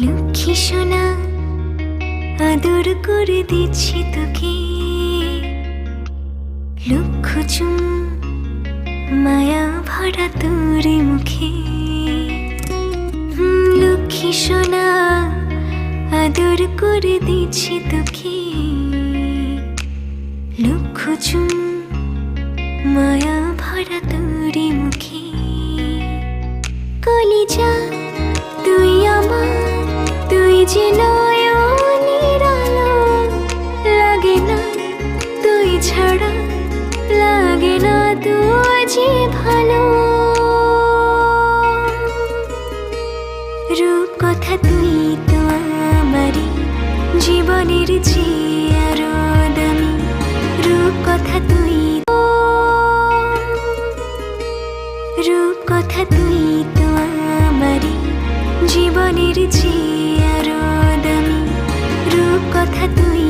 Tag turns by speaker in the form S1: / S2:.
S1: লক্ষ্মী সোনা আদর করে দিচ্ছি তোকে, লক্ষ চুম মায়া ভরা তোর মুখে। লক্ষ্মী সোনা আদর করে দিচ্ছি তোকে, লক্ষ চুম মায়া ভরা তোর মুখে। কলিজা তুই আমার, তুই যে নয়নের আলো, লাগে না তুই ছাড়া, লাগে না তুই যে ভালো। রূপ কথা তুই তো আমারই জীবনের চেয়ে আরো দামি। রূপ কথা তুই, রূপ কথা তুই তো আমারই জীবনের চেয়ে আরো দামি। রূপ কথা তুই